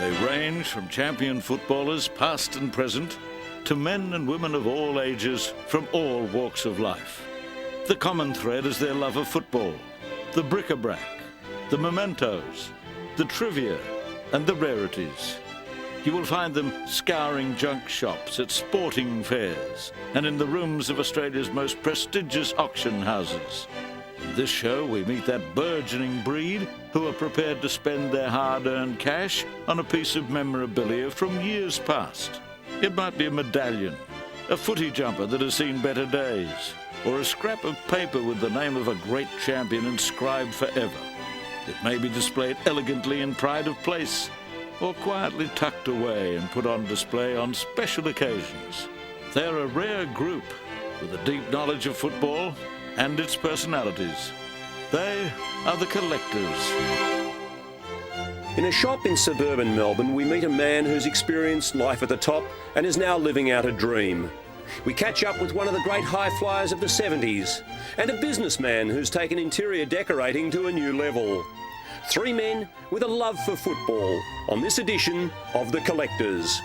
They range from champion footballers, past and present, to men and women of all ages from all walks of life. The common thread is their love of football, the bric-a-brac, the mementos, the trivia and the rarities. You will find them scouring junk shops, at sporting fairs and in the rooms of Australia's most prestigious auction houses. In this show we meet that burgeoning breed who are prepared to spend their hard-earned cash on a piece of memorabilia from years past. It might be a medallion, a footy jumper that has seen better days, or a scrap of paper with the name of a great champion inscribed forever. It may be displayed elegantly in pride of place, or quietly tucked away and put on display on special occasions. They're a rare group with a deep knowledge of football and its personalities. They are the collectors. In a shop in suburban Melbourne, we meet a man who's experienced life at the top and is now living out a dream. We catch up with one of the great high flyers of the 70s and a businessman who's taken interior decorating to a new level. Three men with a love for football on this edition of The Collectors.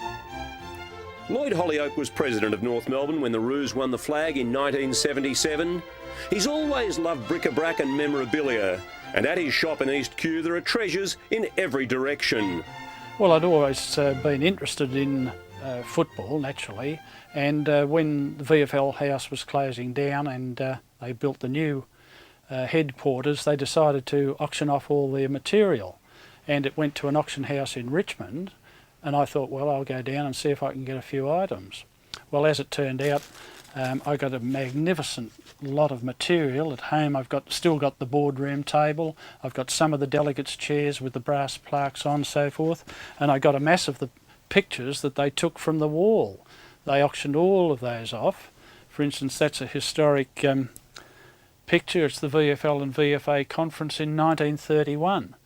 Lloyd Holyoak was president of North Melbourne when the Roos won the flag in 1977. He's always loved bric-a-brac and memorabilia, and at his shop in East Kew there are treasures in every direction. Well, I'd always been interested in football, naturally, and when the VFL house was closing down and they built the new headquarters, they decided to auction off all their material, and it went to an auction house in Richmond, and I thought, well, I'll go down and see if I can get a few items. Well, as it turned out, I got a magnificent lot of material at home. I've still got the boardroom table, I've got some of the delegates' chairs with the brass plaques on, so forth, and I got a mass of the pictures that they took from the wall. They auctioned all of those off. For instance, that's a historic picture. It's the VFL and VFA conference in 1931.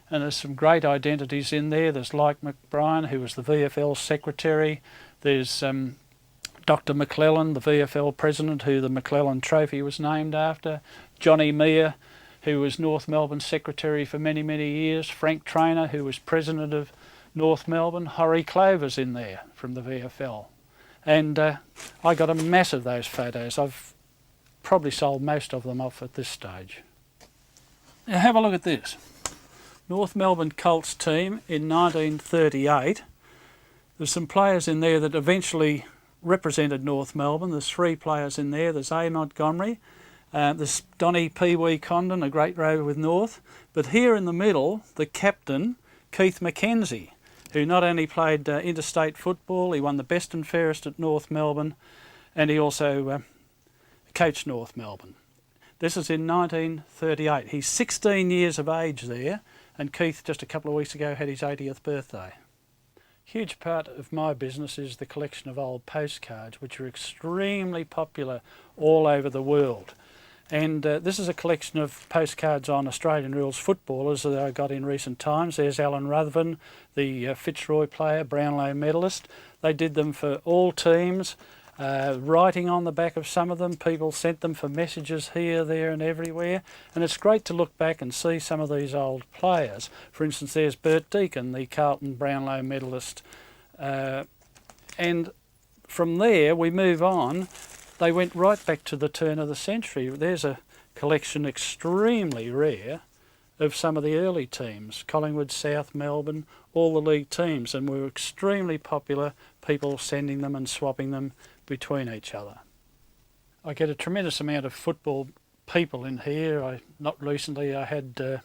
And there's some great identities in there. There's Like McBrien, who was the VFL secretary. There's Dr. McClellan, the VFL president, who the McClellan Trophy was named after. Johnny Mear, who was North Melbourne secretary for many, many years. Frank Trainer, who was president of North Melbourne. Horry Clover's in there from the VFL. And I got a mass of those photos. I've probably sold most of them off at this stage. Now have a look at this. North Melbourne Colts team in 1938. There's some players in there that eventually represented North Melbourne. There's three players in there. There's A. Montgomery, there's Donny Pee Wee Condon, a great rover with North, but here in the middle, the captain, Keith McKenzie, who not only played interstate football, he won the best and fairest at North Melbourne, and he also coached North Melbourne. This is in 1938. He's 16 years of age there, and Keith just a couple of weeks ago had his 80th birthday. Huge part of my business is the collection of old postcards, which are extremely popular all over the world. And this is a collection of postcards on Australian rules footballers that I got in recent times. There's Alan Rutherford, the Fitzroy player, Brownlow medalist. They did them for all teams, writing on the back of some of them. People sent them for messages here, there and everywhere. And it's great to look back and see some of these old players. For instance, there's Bert Deacon, the Carlton Brownlow medalist. And from there we move on. They went right back to the turn of the century. There's a collection extremely rare of some of the early teams, Collingwood, South Melbourne, all the league teams, and were extremely popular, people sending them and swapping them between each other. I get a tremendous amount of football people in here. Not recently I had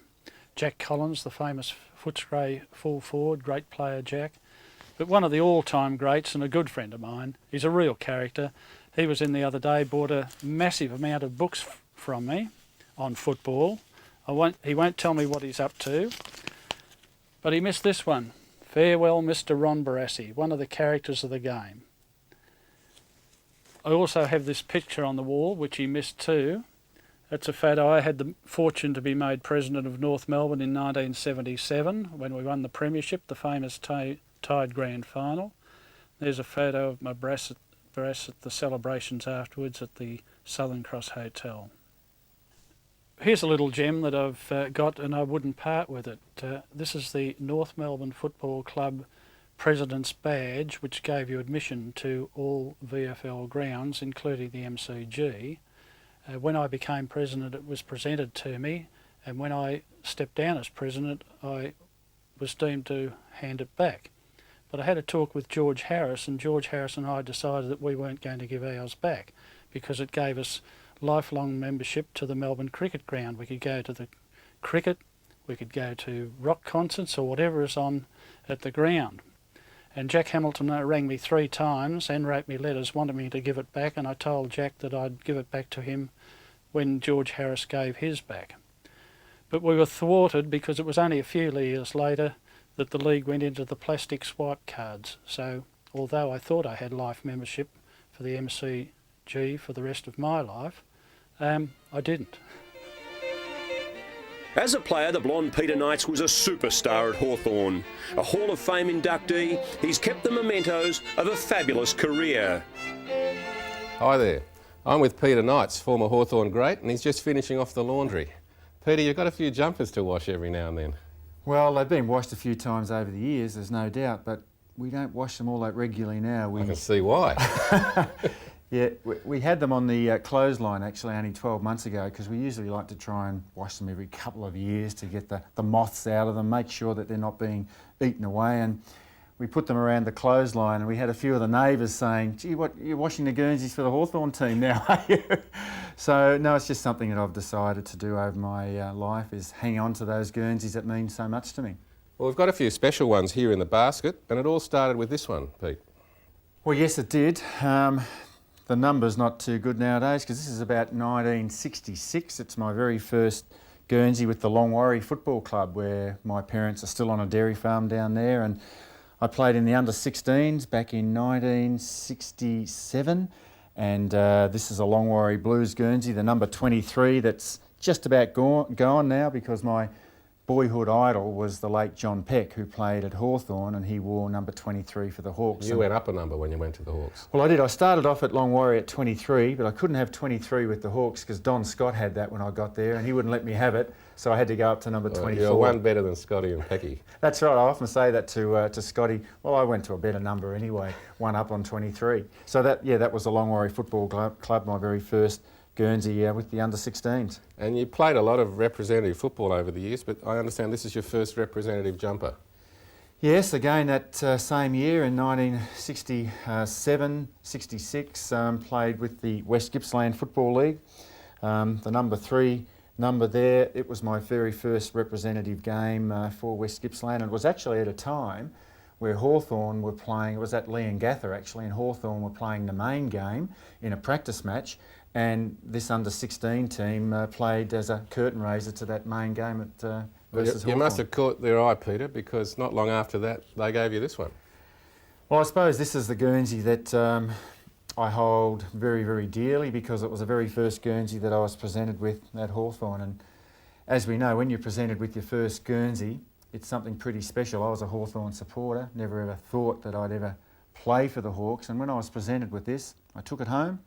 Jack Collins, the famous Footscray full forward, great player Jack. But one of the all-time greats and a good friend of mine, he's a real character. He was in the other day, bought a massive amount of books from me on football. He won't tell me what he's up to, but he missed this one. Farewell, Mr. Ron Barassi, one of the characters of the game. I also have this picture on the wall, which he missed too. That's a photo. I had the fortune to be made president of North Melbourne in 1977 when we won the premiership, the famous Tide Grand Final. There's a photo of my brass at the celebrations afterwards at the Southern Cross Hotel. Here's a little gem that I've got, and I wouldn't part with it. This is the North Melbourne Football Club President's Badge, which gave you admission to all VFL grounds, including the MCG. When I became president, it was presented to me, and when I stepped down as president, I was deemed to hand it back. But I had a talk with George Harris, and George Harris and I decided that we weren't going to give ours back because it gave us lifelong membership to the Melbourne Cricket Ground. We could go to the cricket, we could go to rock concerts or whatever is on at the ground. And Jack Hamilton rang me 3 times and wrote me letters wanting me to give it back, and I told Jack that I'd give it back to him when George Harris gave his back. But we were thwarted because it was only a few years later that the league went into the plastic swipe cards. So although I thought I had life membership for the MCG for the rest of my life, I didn't. As a player, the blonde Peter Knights was a superstar at Hawthorn. A Hall of Fame inductee, he's kept the mementos of a fabulous career. Hi there. I'm with Peter Knights, former Hawthorn great, and he's just finishing off the laundry. Peter, you've got a few jumpers to wash every now and then. Well, they've been washed a few times over the years, there's no doubt, but we don't wash them all that regularly now. I can see why. Yeah, we had them on the clothesline actually only 12 months ago, because we usually like to try and wash them every couple of years to get the moths out of them, make sure that they're not being eaten away. And we put them around the clothesline, and we had a few of the neighbours saying, gee, what, you're washing the Guernseys for the Hawthorn team now, are you? So, no, it's just something that I've decided to do over my life, is hang on to those Guernseys that mean so much to me. Well, we've got a few special ones here in the basket, and it all started with this one, Pete. Well, yes, it did. The number's not too good nowadays, because this is about 1966. It's my very first Guernsey with the Longwarry Football Club, where my parents are still on a dairy farm down there, and I played in the under-16s back in 1967, and this is a Longwarry Blues Guernsey, the number 23, that's just about gone now, because my boyhood idol was the late John Peck, who played at Hawthorn, and he wore number 23 for the Hawks. You went up a number when you went to the Hawks. Well, I did. I started off at Longwarry at 23, but I couldn't have 23 with the Hawks because Don Scott had that when I got there, and he wouldn't let me have it, so I had to go up to number 24. You're one better than Scotty and Pecky. That's right. I often say that to Scotty. Well, I went to a better number anyway, one up on 23. So that was the Longwarry Football Club, my very first Guernsey with the under-16s. And you played a lot of representative football over the years, but I understand this is your first representative jumper. Yes, again that same year in 1967, 66, played with the West Gippsland Football League. The number 3 number there, it was my very first representative game for West Gippsland, and it was actually at a time where Hawthorn were playing, it was at Leongatha actually, and Hawthorn were playing the main game in a practice match, and this under-16 team played as a curtain raiser to that main game at versus Hawthorn. You must have caught their eye, Peter, because not long after that they gave you this one. Well, I suppose this is the Guernsey that I hold very, very dearly, because it was the very first Guernsey that I was presented with at Hawthorn. And as we know, when you're presented with your first Guernsey, it's something pretty special. I was a Hawthorn supporter, never ever thought that I'd ever play for the Hawks. And when I was presented with this, I took it home,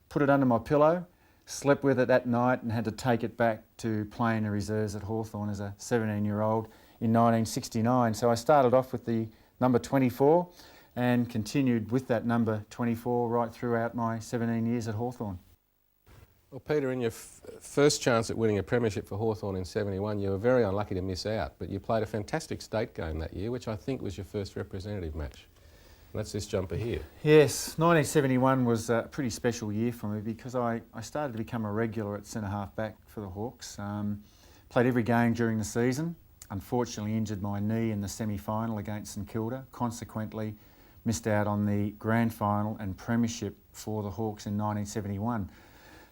put it under my pillow, slept with it that night, and had to take it back to play in the reserves at Hawthorn as a 17-year-old in 1969. So I started off with the number 24 and continued with that number 24 right throughout my 17 years at Hawthorn. Well, Peter, in your first chance at winning a premiership for Hawthorn in 71, you were very unlucky to miss out, but you played a fantastic state game that year, which I think was your first representative match. And that's this jumper here. Yes, 1971 was a pretty special year for me, because I started to become a regular at centre-half back for the Hawks. Played every game during the season. Unfortunately injured my knee in the semi-final against St Kilda, consequently missed out on the grand final and premiership for the Hawks in 1971.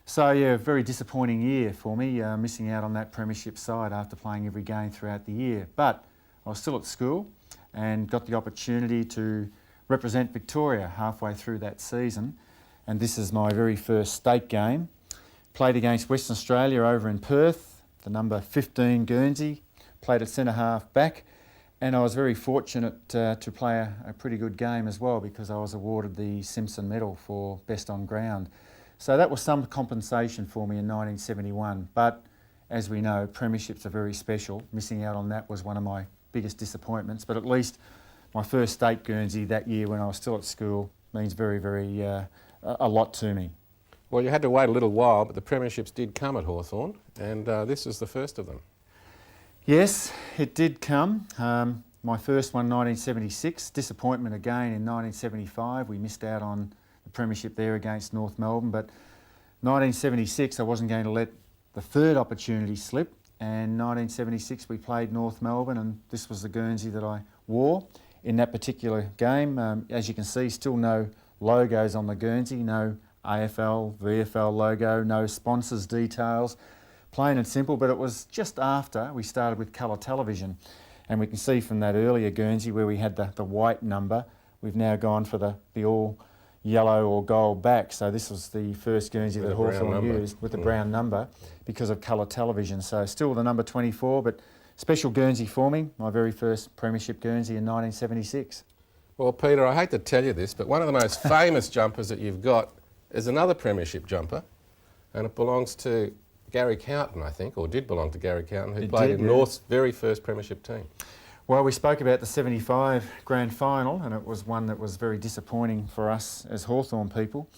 So yeah, very disappointing year for me, missing out on that premiership side after playing every game throughout the year. But I was still at school and got the opportunity to represent Victoria halfway through that season, and this is my very first state game. Played against Western Australia over in Perth, the number 15 Guernsey, played at centre-half back, and I was very fortunate to play a pretty good game as well, because I was awarded the Simpson Medal for best on ground. So that was some compensation for me in 1971, but as we know, premierships are very special. Missing out on that was one of my biggest disappointments, but at least my first state Guernsey that year when I was still at school means very, very a lot to me. Well, you had to wait a little while, but the premierships did come at Hawthorn, and this is the first of them. Yes, it did come. My first one, 1976. Disappointment again in 1975. We missed out on the premiership there against North Melbourne, but 1976 I wasn't going to let the third opportunity slip, and 1976 we played North Melbourne, and this was the Guernsey that I wore in that particular game. As you can see, still no logos on the Guernsey, no AFL, VFL logo, no sponsors details, plain and simple, but it was just after we started with colour television. And we can see from that earlier Guernsey where we had the white number, we've now gone for the all yellow or gold back. So this was the first Guernsey that Hawthorn used with the brown number because of colour television. So still the number 24, but special Guernsey for me, my very first premiership Guernsey in 1976. Well, Peter, I hate to tell you this, but one of the most famous jumpers that you've got is another premiership jumper, and it belongs to Gary Counton, I think, or did belong to Gary Counton, who played in North's very first premiership team. Well, we spoke about the 75 grand final, and it was one that was very disappointing for us as Hawthorn people.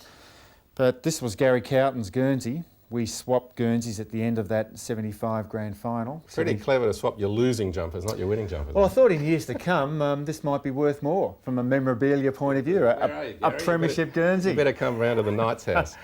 But this was Gary Counton's Guernsey. We swapped Guernseys at the end of that 75 grand final. Pretty clever to swap your losing jumpers, not your winning jumpers. Well, I thought in years to come, this might be worth more from a memorabilia point of view, a premiership Guernsey. You better come round to the Knight's house.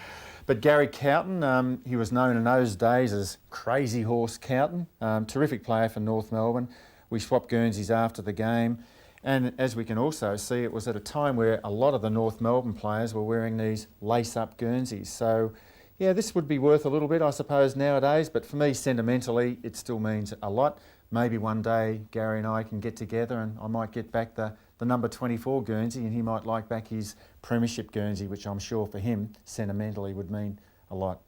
But Gary Counton, he was known in those days as Crazy Horse Counton, terrific player for North Melbourne. We swapped Guernseys after the game, and as we can also see, it was at a time where a lot of the North Melbourne players were wearing these lace-up Guernseys. So, yeah, this would be worth a little bit, I suppose, nowadays, but for me, sentimentally, it still means a lot. Maybe one day Gary and I can get together and I might get back the number 24 Guernsey, and he might like back his premiership Guernsey, which I'm sure for him, sentimentally, would mean a lot.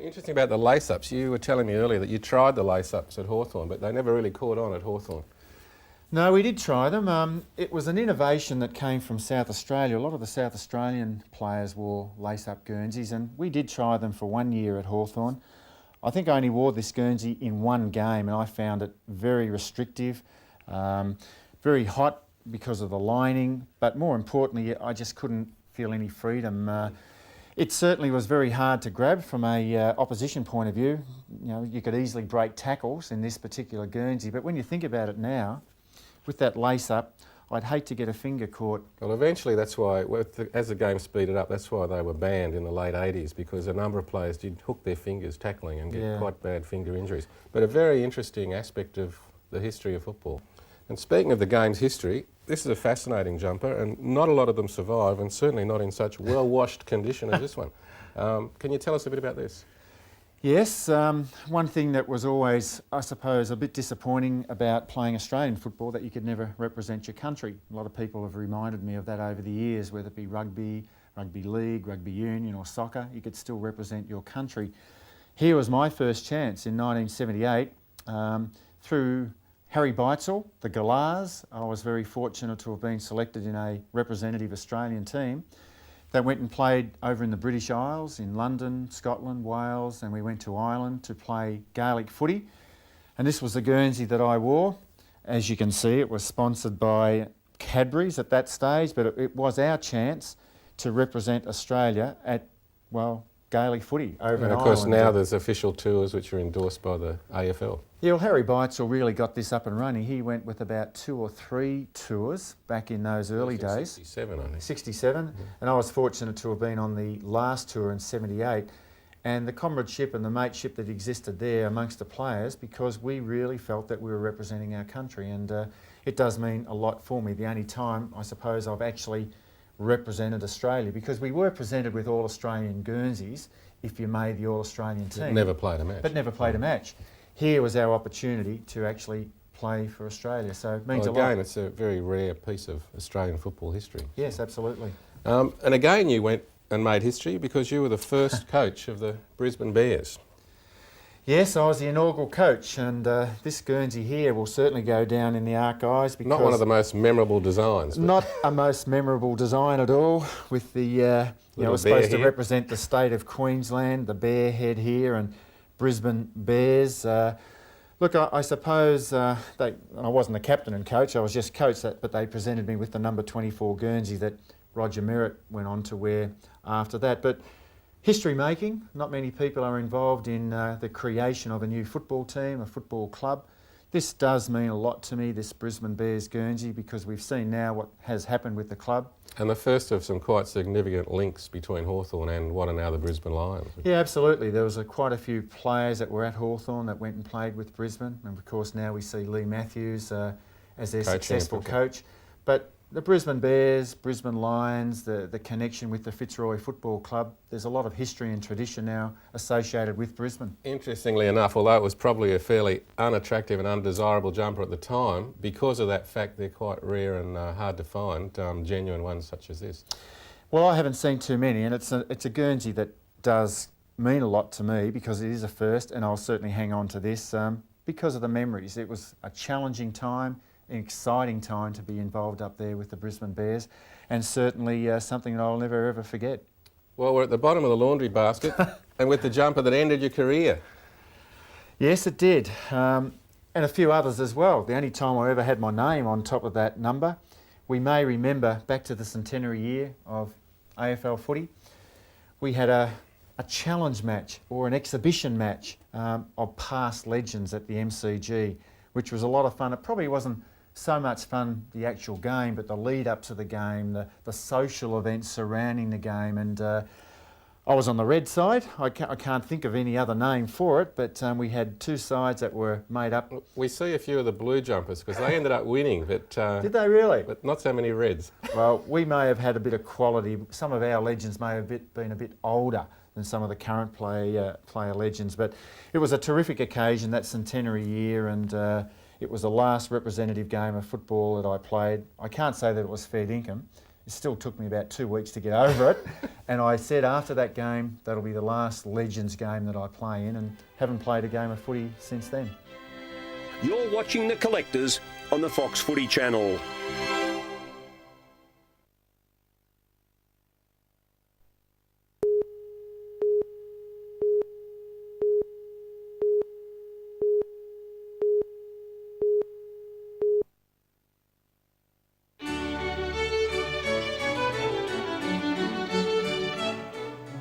Interesting about the lace-ups. You were telling me earlier that you tried the lace-ups at Hawthorn, but they never really caught on at Hawthorn. No, we did try them. It was an innovation that came from South Australia. A lot of the South Australian players wore lace-up Guernseys, and we did try them for 1 year at Hawthorn. I think I only wore this Guernsey in one game, and I found it very restrictive, very hot because of the lining, but more importantly, I just couldn't feel any freedom. It certainly was very hard to grab from a opposition point of view. You know, you could easily break tackles in this particular Guernsey, but when you think about it now, with that lace up, I'd hate to get a finger caught. Well, eventually that's why, as the game speeded up, that's why they were banned in the late 80s, because a number of players did hook their fingers tackling and get quite bad finger injuries. But a very interesting aspect of the history of football. And speaking of the game's history, this is a fascinating jumper, and not a lot of them survive, and certainly not in such well-washed condition as this one. Can you tell us a bit about this? Yes, one thing that was always, I suppose, a bit disappointing about playing Australian football, that you could never represent your country. A lot of people have reminded me of that over the years, whether it be rugby, rugby league, rugby union or soccer, you could still represent your country. Here was my first chance in 1978 through Harry Beitzel, the Galahs. I was very fortunate to have been selected in a representative Australian team that went and played over in the British Isles, in London, Scotland, Wales, and we went to Ireland to play Gaelic footy. And this was the Guernsey that I wore. As you can see, it was sponsored by Cadbury's at that stage, but it was our chance to represent Australia at, well, Gaelic footy over in Ireland. And of course now there's official tours which are endorsed by the AFL. Yeah, well, Harry Beitzel really got this up and running. He went with about 2 or 3 tours back in those early days. 67, I think. 67, and I was fortunate to have been on the last tour in 78. And the comradeship and the mateship that existed there amongst the players, because we really felt that we were representing our country, and it does mean a lot for me. The only time, I suppose, I've actually represented Australia, because we were presented with All-Australian Guernseys if you made the All-Australian team. Never played a match. But never played a match. Here was our opportunity to actually play for Australia, so it means a lot. Again, it's a very rare piece of Australian football history. Yes, absolutely. And again you went and made history because you were the first coach of the Brisbane Bears. Yes, I was the inaugural coach, and this Guernsey here will certainly go down in the archives because... Not one of the most memorable designs. Not a most memorable design at all, with the, you know, it was supposed to represent the state of Queensland, the bear head here, and Brisbane Bears. Look, I suppose I wasn't the captain and coach, I was just coach, but they presented me with the number 24 Guernsey that Roger Merritt went on to wear after that. But history making, not many people are involved in the creation of a new football team, a football club. This does mean a lot to me, this Brisbane Bears Guernsey, because we've seen now what has happened with the club. And the first of some quite significant links between Hawthorn and what are now the Brisbane Lions. Yeah, absolutely. There was quite a few players that were at Hawthorn that went and played with Brisbane. And of course now we see Lee Matthews as their successful coach. But the Brisbane Bears, Brisbane Lions, the connection with the Fitzroy Football Club, there's a lot of history and tradition now associated with Brisbane. Interestingly enough, although it was probably a fairly unattractive and undesirable jumper at the time, because of that fact they're quite rare and hard to find, genuine ones such as this. Well, I haven't seen too many, and it's a Guernsey that does mean a lot to me because it is a first, and I'll certainly hang on to this because of the memories. It was a challenging time, an exciting time to be involved up there with the Brisbane Bears, and certainly something that I'll never ever forget. Well, we're at the bottom of the laundry basket and with the jumper that ended your career. Yes, it did, and a few others as well. The only time I ever had my name on top of that number. We may remember back to the centenary year of AFL footy, we had a challenge match or an exhibition match of past legends at the MCG, which was a lot of fun. It probably wasn't so much fun, the actual game, but the lead up to the game, the social events surrounding the game. And I was on the red side. I can't think of any other name for it, but we had two sides that were made up. We see a few of the blue jumpers because they ended up winning, but did they really? But not so many reds. Well, we may have had a bit of quality. Some of our legends may have been a bit older than some of the current player legends, but it was a terrific occasion, that centenary year, and it was the last representative game of football that I played. I can't say that it was fair dinkum. It still took me about 2 weeks to get over it. And I said after that game, that'll be the last Legends game that I play in, and haven't played a game of footy since then. You're watching The Collectors on the Fox Footy Channel.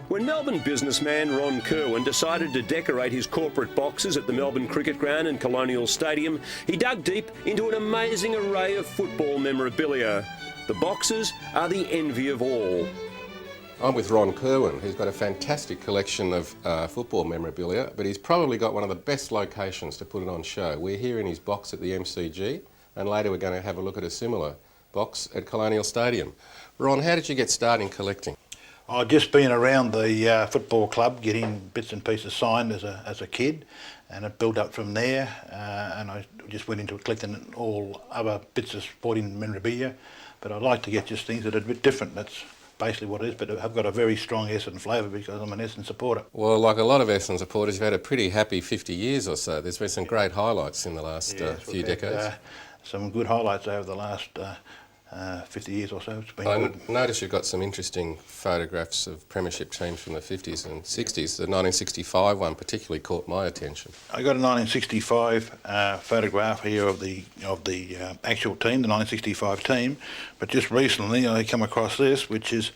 When Melbourne businessman Ron Kirwan decided to decorate his corporate boxes at the Melbourne Cricket Ground and Colonial Stadium, he dug deep into an amazing array of football memorabilia. The boxes are the envy of all. I'm with Ron Kirwan, who's got a fantastic collection of football memorabilia, but he's probably got one of the best locations to put it on show. We're here in his box at the MCG, and later we're going to have a look at a similar box at Colonial Stadium. Ron, how did you get started in collecting? I'd just been around the football club getting bits and pieces signed as a kid, and it built up from there, and I just went into collecting all other bits of sporting memorabilia, but I like to get just things that are a bit different. That's basically what it is, but I've got a very strong Essendon flavour because I'm an Essendon supporter. Well, like a lot of Essendon supporters, you've had a pretty happy 50 years or so. There's been some great highlights in the last few decades. Some good highlights over the last 50 years or so. It's been good. I notice you've got some interesting photographs of premiership teams from the 50s and 60s. The 1965 one particularly caught my attention. I got a 1965 photograph here of the actual team, the 1965 team, but just recently I come across this, which is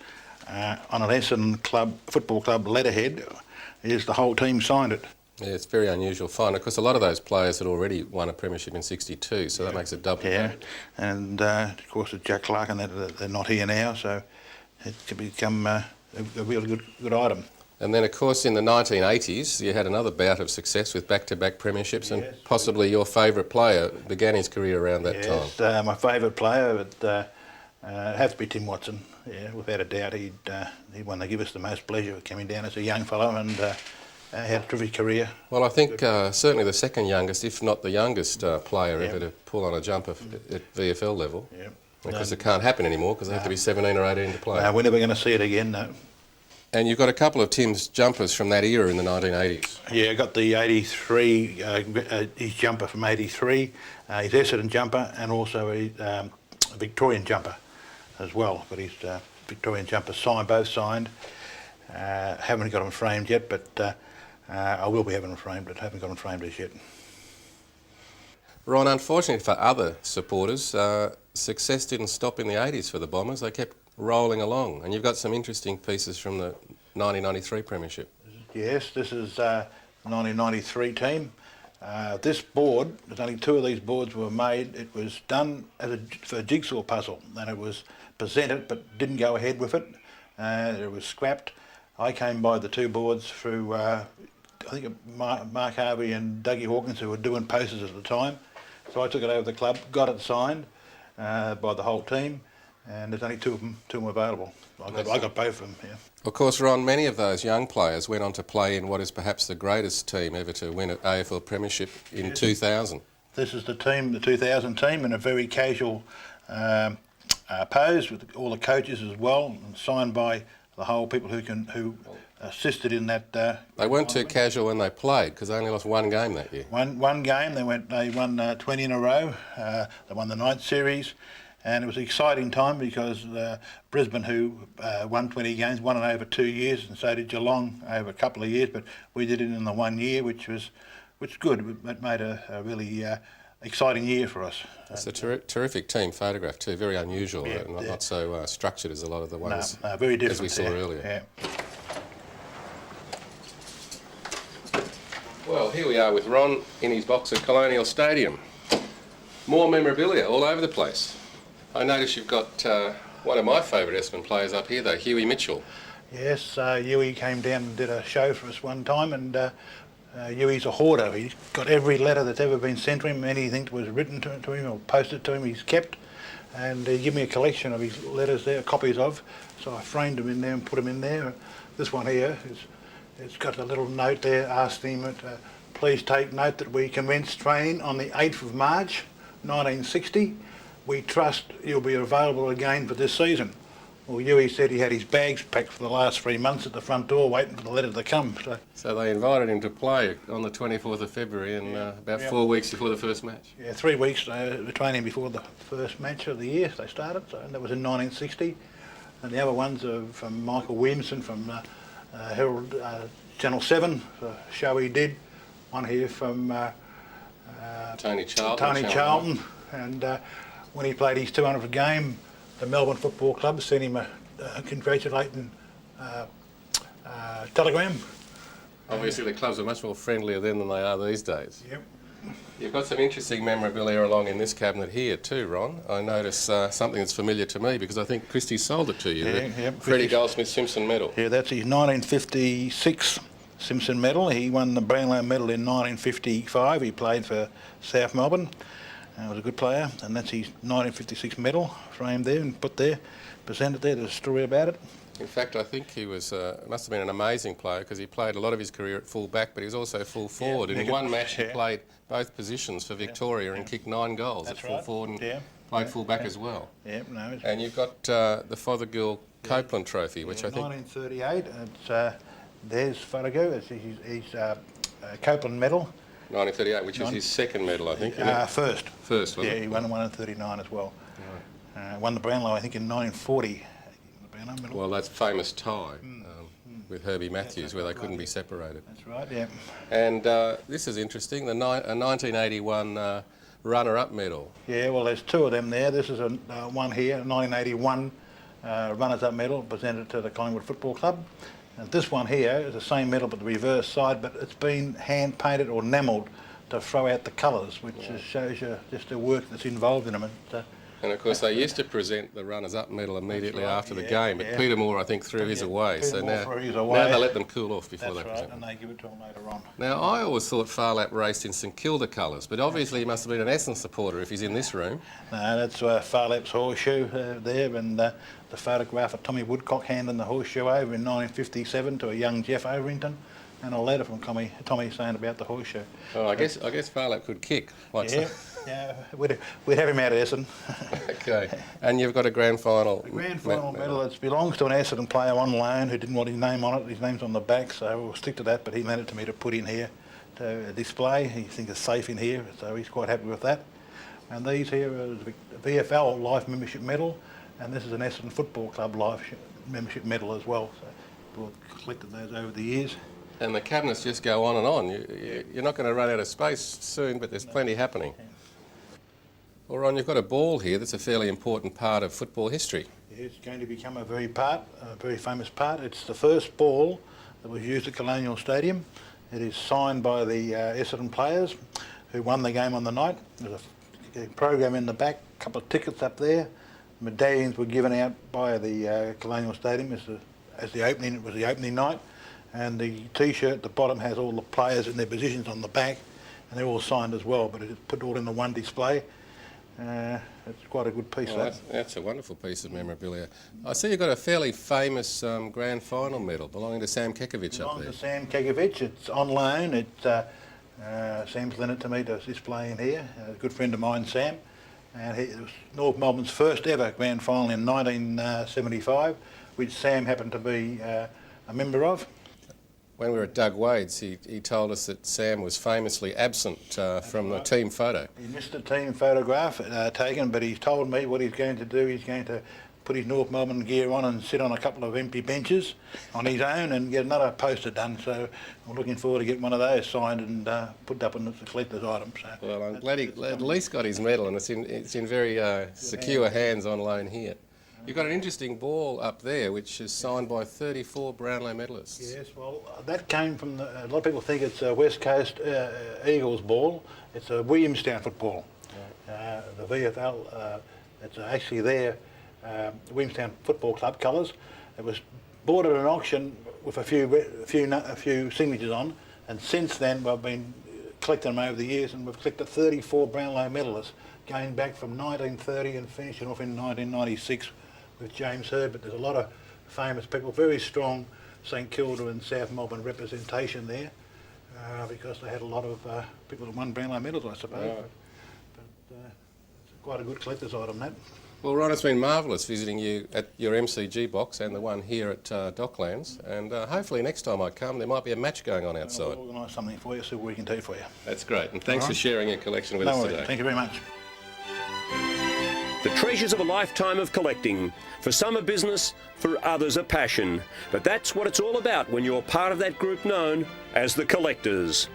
on an Essendon football club letterhead. Is the whole team signed it. Yeah, it's very unusual find because a lot of those players had already won a premiership in 62, so that makes it double. Yeah, and of course it's Jack Clark, and they're not here now, so it could become a really good item. And then, of course, in the 1980s, you had another bout of success with back-to-back premierships, and possibly your favourite player began his career around that time. Yes, my favourite player would have to be Tim Watson. Yeah, without a doubt, he won the Give Us the Most Pleasure coming down as a young fellow, and had a terrific career. Well, I think certainly the second youngest, if not the youngest player ever to pull on a jumper at VFL level. Yep. Because it can't happen anymore because they have to be 17 or 18 to play. We're never going to see it again, no. And you've got a couple of Tim's jumpers from that era in the 1980s. Yeah, I got the 83, his jumper from 83, his Essendon jumper, and also a Victorian jumper as well. Got his Victorian jumper signed, both signed. Haven't got them framed yet, but I will be having them framed, but haven't got them framed as yet. Ron, unfortunately for other supporters, success didn't stop in the 80s for the Bombers. They kept rolling along, and you've got some interesting pieces from the 1993 Premiership. Yes, this is 1993 team. This board, there's only 2 of these boards were made. It was done for a jigsaw puzzle, and it was presented but didn't go ahead with it. It was scrapped. I came by the 2 boards through, I think Mark Harvey and Dougie Hawkins, who were doing posters at the time. So I took it over to the club, got it signed by the whole team, and there's only 2 of them available. I got both of them, yeah. Of course, Ron, many of those young players went on to play in what is perhaps the greatest team ever to win an AFL Premiership in 2000. This is the team, the 2000 team, in a very casual pose with all the coaches as well, and signed by the whole people who assisted in that. They weren't too casual when they played because they only lost 1 game that year. One game, they won 20 in a row. They won the night series. And it was an exciting time because Brisbane, who won 20 games, won it over 2 years, and so did Geelong over a couple of years. But we did it in the 1 year, which was good. It made a really exciting year for us. It's a terrific team photograph too. Very unusual, Yeah, not so structured as a lot of the ones very different, as we saw earlier. Yeah. Well, here we are with Ron in his box at Colonial Stadium. More memorabilia all over the place. I notice you've got one of my favourite Essendon players up here, though, Huey Mitchell. Yes, Huey came down and did a show for us one time, and Huey's a hoarder. He's got every letter that's ever been sent to him, anything that was written to him or posted to him, he's kept. And he gave me a collection of his letters there, copies of, so I framed them in there and put them in there. This one here, it's got a little note there asking him, please take note that we commenced training on the 8th of March, 1960. We trust you'll be available again for this season. Well, Huey said he had his bags packed for the last 3 months at the front door waiting for the letter to come. So they invited him to play on the 24th of February and about 4 weeks before the first match. Yeah, 3 weeks training before the first match of the year they started, and that was in 1960. And the other ones are from Michael Williamson from Herald Channel 7, the show he did. One here from Tony Charlton. And when he played his 200th game, the Melbourne Football Club sent him a congratulating telegram. Obviously the clubs are much more friendlier then than they are these days. Yep. You've got some interesting memorabilia along in this cabinet here too, Ron. I notice something that's familiar to me because I think Christie sold it to you, the Freddie Goldsmith Simpson medal. Yeah, that's his 1956 Simpson medal. He won the Brownlow medal in 1955. He played for South Melbourne. Was a good player, and that's his 1956 medal, framed there and put there, presented there. There's a story about it. In fact, I think he was must have been an amazing player because he played a lot of his career at full back, but he was also full forward. In one match, he played both positions for Victoria and kicked 9 goals at full forward and played full back as well. Yeah, no. And you've got the Fothergill Copeland Trophy, which I think 1938. It's there's Fothergill. It's his Copeland medal. 1938, which is his second medal, I think. First. First, wasn't it? He won one in 39 as well. Right. Won the Brownlow, I think, in 1940. Well, that's famous tie with Herbie Matthews, where they couldn't be separated. That's right, yeah. And this is interesting, the 1981 runner-up medal. Yeah, well, there's 2 of them there. This is one here, 1981 runners-up medal presented to the Collingwood Football Club. And this one here is the same medal but the reverse side, but it's been hand-painted or enamelled to throw out the colours, which just shows you just the work that's involved in them. And of course they used to present the runners-up medal immediately after the game, but Peter Moore I think threw his away, so now they let them cool off before they present and they give it to them later on. Now I always thought Farlap raced in St Kilda colours, but obviously he must have been an Essendon supporter if he's in this room. No, that's Farlap's horseshoe there, and the photograph of Tommy Woodcock handing the horseshoe over in 1957 to a young Jeff Overington, and a letter from Tommy saying about the horseshoe. Oh, I guess Farlap could kick. Yeah, we'd have him out of Essendon. Okay, and you've got a grand final. The grand final medal. It belongs to an Essendon player on loan who didn't want his name on it. His name's on the back, so we'll stick to that. But he lent it to me to put in here to display. He thinks it's safe in here, so he's quite happy with that. And these here are the VFL Life Membership Medal, and this is an Essendon Football Club Life Membership Medal as well. So we've collected those over the years. And the cabinets just go on and on. You're not going to run out of space soon, but there's plenty happening. Well, Ron, you've got a ball here that's a fairly important part of football history. It's going to become a very famous part. It's the first ball that was used at Colonial Stadium. It is signed by the Essendon players who won the game on the night. There's a program in the back, a couple of tickets up there. Medallions were given out by the Colonial Stadium as the opening. It was the opening night, and the T-shirt at the bottom has all the players and their positions on the back, and they're all signed as well. But it's put all in the one display. It's quite a good piece. That's a wonderful piece of memorabilia. I see you've got a fairly famous grand final medal belonging to Sam Kekovich up there. Belongs to Sam Kekovich. It's on loan. Sam's lent it to me to display in here. A good friend of mine, Sam. And it was North Melbourne's first ever grand final in 1975, which Sam happened to be a member of. When we were at Doug Wade's, he told us that Sam was famously absent from the team photo. He missed the team photograph taken, but he's told me what he's going to do. He's going to put his North Melbourne gear on and sit on a couple of empty benches on his own and get another poster done. So I'm looking forward to getting one of those signed and put up in the collector's item. So well, I'm glad he at least got his medal, and it's in very secure hands on loan here. You've got an interesting ball up there, which is signed by 34 Brownlow medalists. Yes, well, that came from a lot of people think it's a West Coast Eagles ball. It's a Williamstown football. Right. The VFL, it's actually their Williamstown Football Club colours. It was bought at an auction with a few signatures on, and since then we've been collecting them over the years, and we've collected 34 Brownlow medalists going back from 1930 and finishing off in 1996 with James Hird. But there's a lot of famous people, very strong St Kilda and South Melbourne representation there, because they had a lot of people that won Brownlow medals, I suppose. Right. But it's quite a good collector's item, that. Well, Ron, it's been marvellous visiting you at your MCG box and the one here at Docklands, and hopefully next time I come there might be a match going on outside. We'll organise something for you, see what we can do for you. That's great, and thanks for sharing your collection with us today. Thank you very much. The treasures of a lifetime of collecting. For some a business, for others a passion. But that's what it's all about when you're part of that group known as the Collectors.